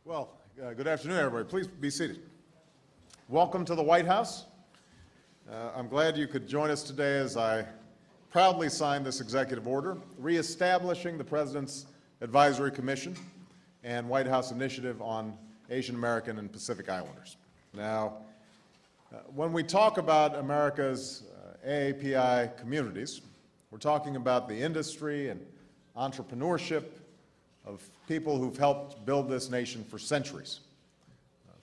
Well, good afternoon, everybody. Please be seated. Welcome to the White House. I'm glad you could join us today as I proudly sign this executive order, reestablishing the President's Advisory Commission and White House Initiative on Asian American and Pacific Islanders. Now, when we talk about America's AAPI communities, we're talking about the industry and entrepreneurship of people who've helped build this nation for centuries.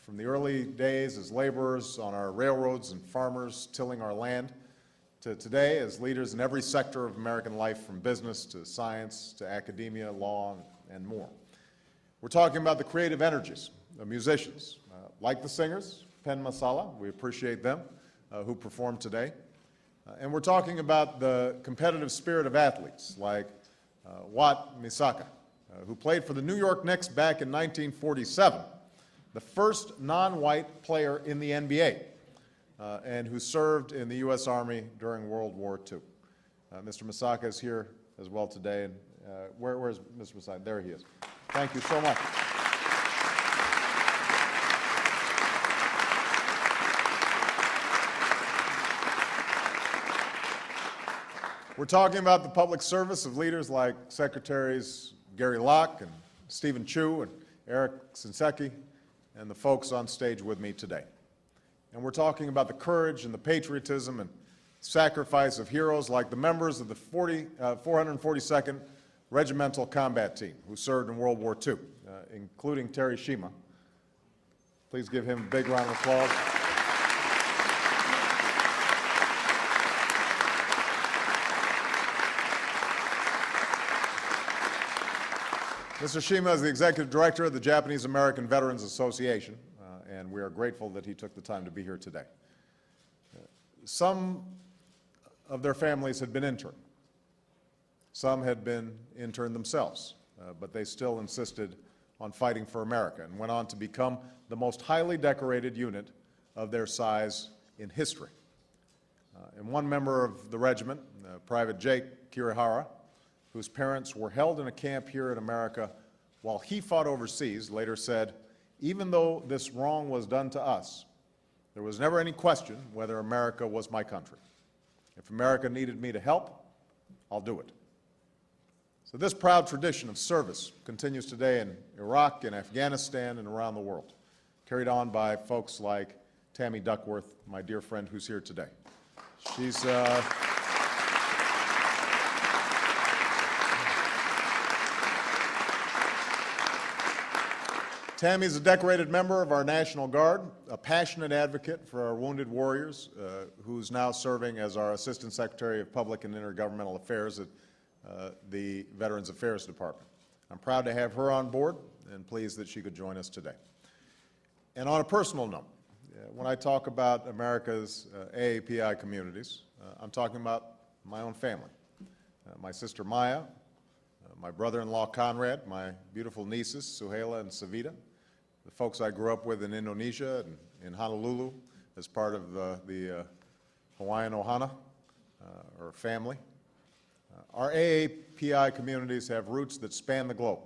From the early days as laborers on our railroads and farmers tilling our land, to today as leaders in every sector of American life, from business to science to academia, law, and more. We're talking about the creative energies of musicians, like the singers, Penn Masala, we appreciate them, who performed today. And we're talking about the competitive spirit of athletes, like Wat Misaka, who played for the New York Knicks back in 1947, the first non-white player in the NBA, and who served in the U.S. Army during World War II. Mr. Misaka is here as well today. And where's Mr. Misaka? There he is. Thank you so much. We're talking about the public service of leaders like Secretaries Gary Locke and Stephen Chu and Eric Shinseki and the folks on stage with me today. And we're talking about the courage and the patriotism and sacrifice of heroes like the members of the 442nd Regimental Combat Team who served in World War II, including Terry Shima. Please give him a big round of applause. Mr. Shima is the Executive Director of the Japanese American Veterans Association, and we are grateful that he took the time to be here today. Some of their families had been interned. Some had been interned themselves, but they still insisted on fighting for America and went on to become the most highly decorated unit of their size in history. And one member of the regiment, Private Jake Kirihara, whose parents were held in a camp here in America while he fought overseas, later said, "Even though this wrong was done to us, there was never any question whether America was my country. If America needed me to help, I'll do it." So this proud tradition of service continues today in Iraq and Afghanistan and around the world, carried on by folks like Tammy Duckworth, my dear friend who's here today. She's Tammy is a decorated member of our National Guard, a passionate advocate for our wounded warriors, who's now serving as our Assistant Secretary of Public and Intergovernmental Affairs at the Veterans Affairs Department. I'm proud to have her on board and pleased that she could join us today. And on a personal note, when I talk about America's AAPI communities, I'm talking about my own family. My sister Maya, my brother-in-law Conrad, my beautiful nieces Suhaila and Savita, the folks I grew up with in Indonesia and in Honolulu as part of the Hawaiian Ohana, or family. Our AAPI communities have roots that span the globe,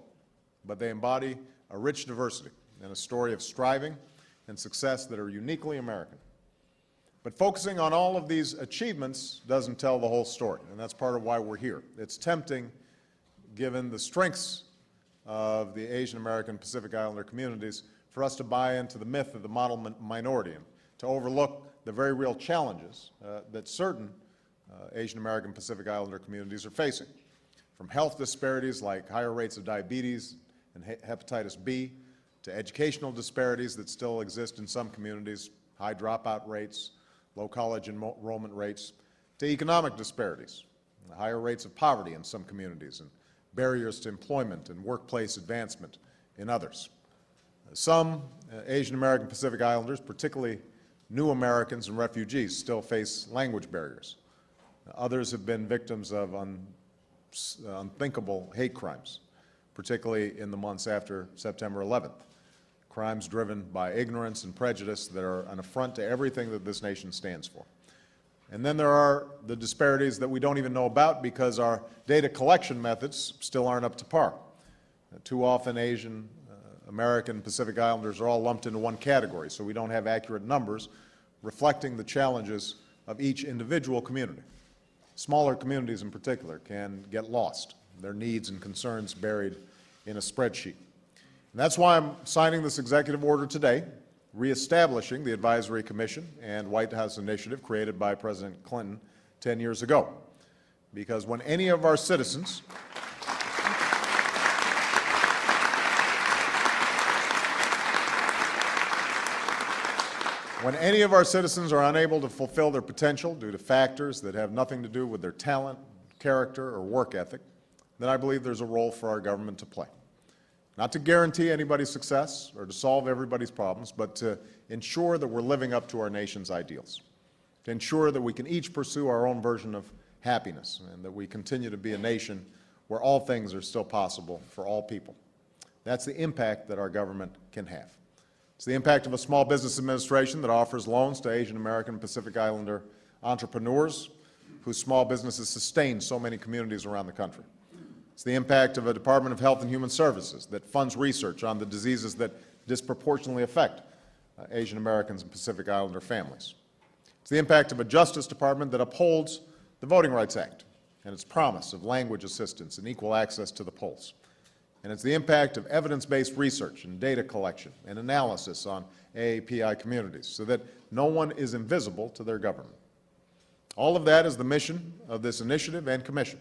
but they embody a rich diversity and a story of striving and success that are uniquely American. But focusing on all of these achievements doesn't tell the whole story, and that's part of why we're here. It's tempting, given the strengths of the Asian American Pacific Islander communities, for us to buy into the myth of the model minority and to overlook the very real challenges that certain Asian American Pacific Islander communities are facing, from health disparities like higher rates of diabetes and hepatitis B, to educational disparities that still exist in some communities, high dropout rates, low college enrollment rates, to economic disparities, higher rates of poverty in some communities, and barriers to employment and workplace advancement in others. Some Asian American Pacific Islanders, particularly new Americans and refugees, still face language barriers. Others have been victims of unthinkable hate crimes, particularly in the months after September 11th. Crimes driven by ignorance and prejudice that are an affront to everything that this nation stands for. And then there are the disparities that we don't even know about because our data collection methods still aren't up to par. Too often Asian American Pacific Islanders are all lumped into one category, so we don't have accurate numbers reflecting the challenges of each individual community. Smaller communities in particular can get lost, their needs and concerns buried in a spreadsheet. And that's why I'm signing this executive order today, reestablishing the Advisory Commission and White House initiative created by President Clinton 10 years ago. Because when any of our citizens are unable to fulfill their potential due to factors that have nothing to do with their talent, character, or work ethic, then I believe there's a role for our government to play. Not to guarantee anybody's success or to solve everybody's problems, but to ensure that we're living up to our nation's ideals, to ensure that we can each pursue our own version of happiness and that we continue to be a nation where all things are still possible for all people. That's the impact that our government can have. It's the impact of a small business administration that offers loans to Asian American and Pacific Islander entrepreneurs whose small businesses sustain so many communities around the country. It's the impact of a Department of Health and Human Services that funds research on the diseases that disproportionately affect Asian Americans and Pacific Islander families. It's the impact of a Justice Department that upholds the Voting Rights Act and its promise of language assistance and equal access to the polls. And it's the impact of evidence-based research and data collection and analysis on AAPI communities so that no one is invisible to their government. All of that is the mission of this initiative and commission,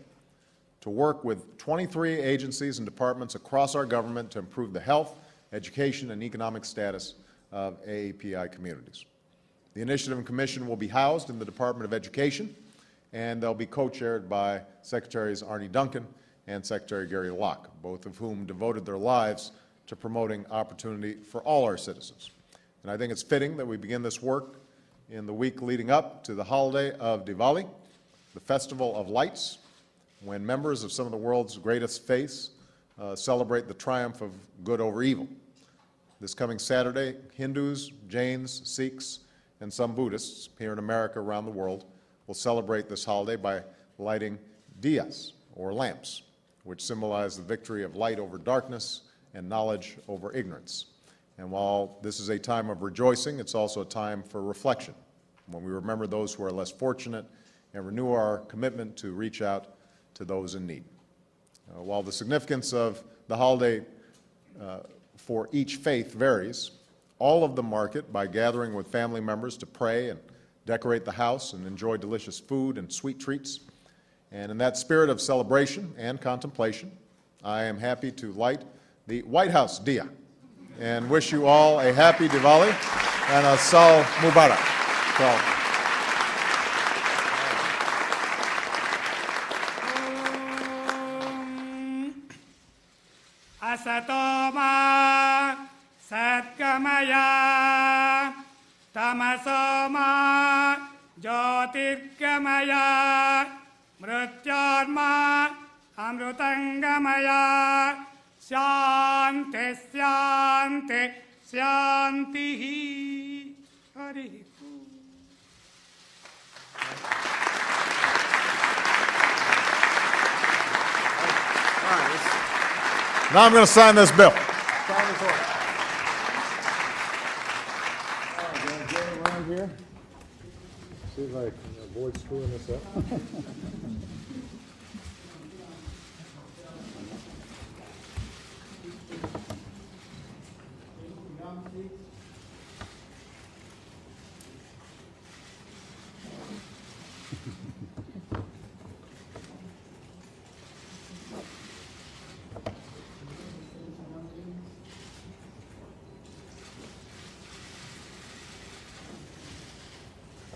to work with 23 agencies and departments across our government to improve the health, education, and economic status of AAPI communities. The initiative and commission will be housed in the Department of Education, and they'll be co-chaired by Secretaries Arne Duncan and Secretary Gary Locke, both of whom devoted their lives to promoting opportunity for all our citizens. And I think it's fitting that we begin this work in the week leading up to the holiday of Diwali, the Festival of Lights, when members of some of the world's greatest faiths celebrate the triumph of good over evil. This coming Saturday, Hindus, Jains, Sikhs, and some Buddhists here in America around the world will celebrate this holiday by lighting diyas, or lamps, which symbolize the victory of light over darkness and knowledge over ignorance. And while this is a time of rejoicing, it's also a time for reflection, when we remember those who are less fortunate and renew our commitment to reach out to those in need. While the significance of the holiday for each faith varies, all of them mark it by gathering with family members to pray and decorate the house and enjoy delicious food and sweet treats. And in that spirit of celebration and contemplation, I am happy to light the White House diya and wish you all a happy Diwali and a Sal Mubarak. So, Asatoma Satgamaya Tamasoma Jyotirgamaya Mrityodma Amrutangamaya Shanti Shanti Shanti Hari. now I'm going to sign this bill. Sign this order. All right, going to get around here. See if I can avoid screwing this up.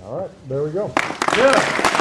All right, there we go. Good.